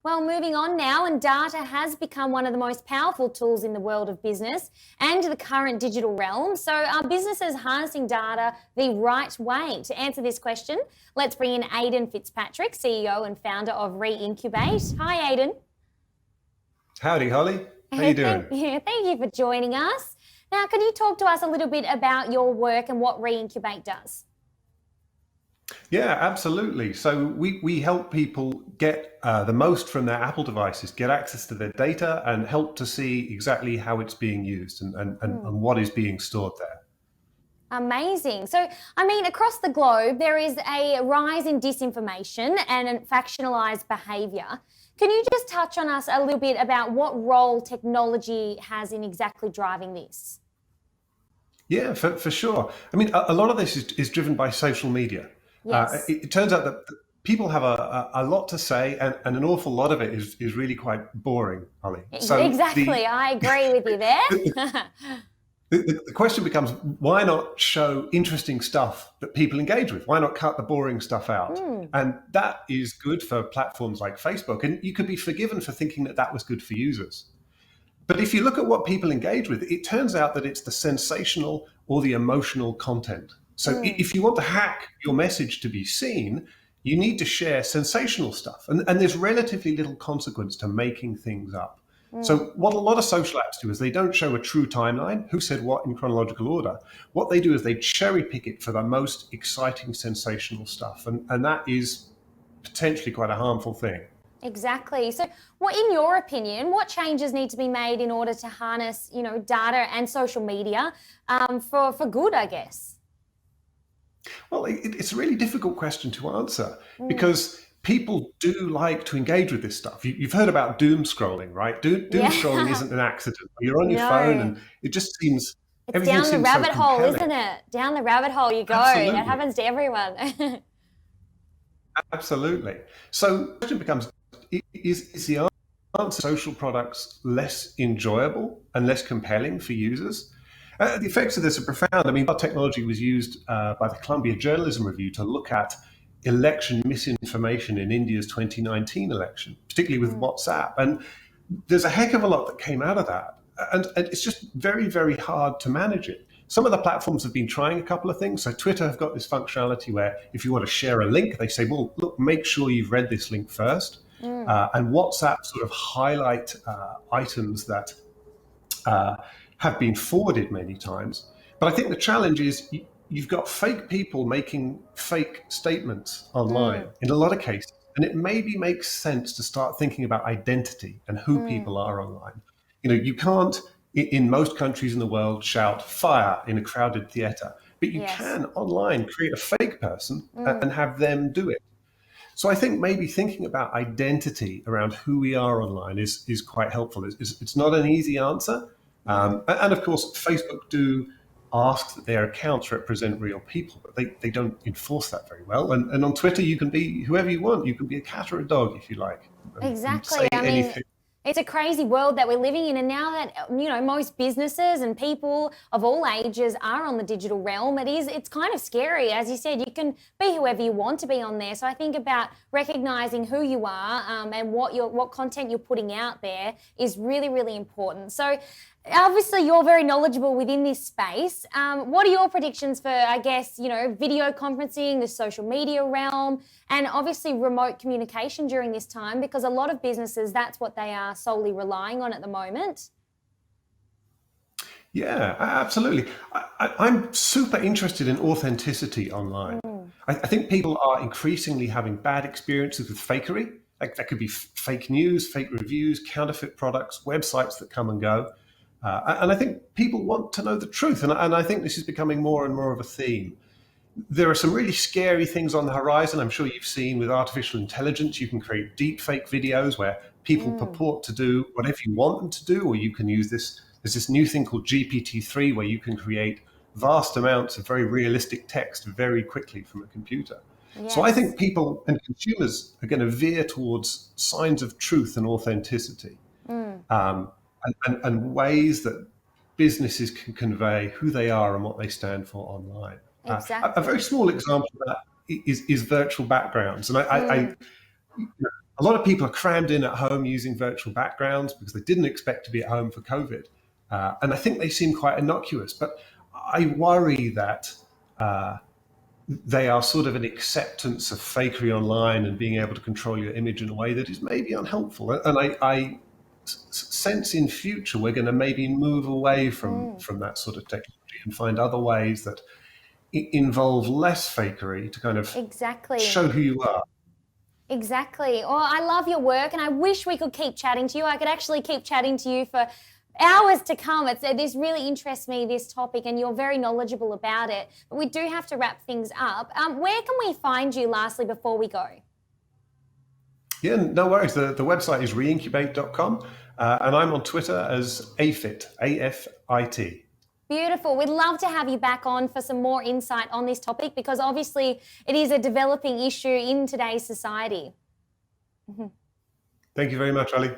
Well, moving on now, and data has become one of the most powerful tools in the world of business and the current digital realm. So, are businesses harnessing data the right way? To answer this question, let's bring in Aidan Fitzpatrick, CEO and founder of Reincubate. Hi, Aidan. Howdy, Holly. How you doing? Thank you for joining us. Now, can you talk to us a little bit about your work and what Reincubate does? Yeah, absolutely. So we help people get the most from their Apple devices, get access to their data, and help to see exactly how it's being used and what is being stored there. Amazing. So, I mean, across the globe, there is a rise in disinformation and factionalised behaviour. Can you just touch on us a little bit about what role technology has in exactly driving this? Yeah, for sure. I mean, a lot of this is driven by social media. Yes. It turns out that people have a lot to say, and an awful lot of it is really quite boring, Holly. So Exactly. I agree with you there. the question becomes, why not show interesting stuff that people engage with? Why not cut the boring stuff out? And that is good for platforms like Facebook. And you could be forgiven for thinking that that was good for users. But if you look at what people engage with, it turns out that it's the sensational or the emotional content. So if you want to hack your message to be seen, you need to share sensational stuff. And there's relatively little consequence to making things up. So what a lot of social apps do is they don't show a true timeline, who said what in chronological order. What they do is they cherry pick it for the most exciting, sensational stuff. And that is potentially quite a harmful thing. Exactly. So, what, in your opinion, what changes need to be made in order to harness, data and social media for good, I guess? Well, it's a really difficult question to answer because people do like to engage with this stuff. You've heard about doom scrolling, right? Doom scrolling isn't an accident. You're on your phone and it just seems It's everything down the seems rabbit so hole, compelling. isn't it? Down the rabbit hole you go. Absolutely. That happens to everyone. Absolutely. So the question becomes, is the answer social products less enjoyable and less compelling for users? The effects of this are profound. I mean, our technology was used by the Columbia Journalism Review to look at election misinformation in India's 2019 election, particularly with WhatsApp. And there's a heck of a lot that came out of that. And it's just very, very hard to manage it. Some of the platforms have been trying a couple of things. So Twitter have got this functionality where if you want to share a link, they say, well, look, make sure you've read this link first. And WhatsApp sort of highlight items that have been forwarded many times. But I think the challenge is you've got fake people making fake statements online in a lot of cases. And it maybe makes sense to start thinking about identity and who people are online. You can't, in most countries in the world, shout fire in a crowded theater, but you can online create a fake person and have them do it. So I think maybe thinking about identity around who we are online is quite helpful. It's not an easy answer. And of course, Facebook do ask that their accounts represent real people, but they don't enforce that very well. And on Twitter, you can be whoever you want. You can be a cat or a dog if you like. Exactly. I mean, it's a crazy world that we're living in. And now that, most businesses and people of all ages are on the digital realm, it's kind of scary. As you said, you can be whoever you want to be on there. So I think about recognizing who you are and what content you're putting out there is really, really important. So obviously you're very knowledgeable within this space. What are your predictions for, I guess, video conferencing, the social media realm, and obviously remote communication during this time? Because a lot of businesses, that's what they are solely relying on at the moment. Yeah, absolutely. I'm super interested in authenticity online. I think people are increasingly having bad experiences with fakery. Like that could be fake news, fake reviews, counterfeit products, websites that come and go. And I think people want to know the truth. And I think this is becoming more and more of a theme. There are some really scary things on the horizon. I'm sure you've seen with artificial intelligence, you can create deep fake videos where people purport to do whatever you want them to do, or you can use this. There's this new thing called GPT-3 where you can create vast amounts of very realistic text very quickly from a computer. Yes. So I think people and consumers are going to veer towards signs of truth and authenticity. And ways that businesses can convey who they are and what they stand for online. Exactly. A very small example of that is virtual backgrounds. And a lot of people are crammed in at home using virtual backgrounds because they didn't expect to be at home for COVID. And I think they seem quite innocuous, but I worry that they are sort of an acceptance of fakery online and being able to control your image in a way that is maybe unhelpful. And I sense in future we're going to maybe move away from that sort of technology and find other ways that involve less fakery to kind of show who you are. Exactly. Oh, I love your work, and I wish we could keep chatting to you. I could actually keep chatting to you for hours to come. This really interests me, this topic, and you're very knowledgeable about it. But we do have to wrap things up. Where can we find you, lastly, before we go? Yeah, no worries. The website is reincubate.com, and I'm on Twitter as AFIT, AFIT. Beautiful. We'd love to have you back on for some more insight on this topic, because obviously it is a developing issue in today's society. Thank you very much, Ali.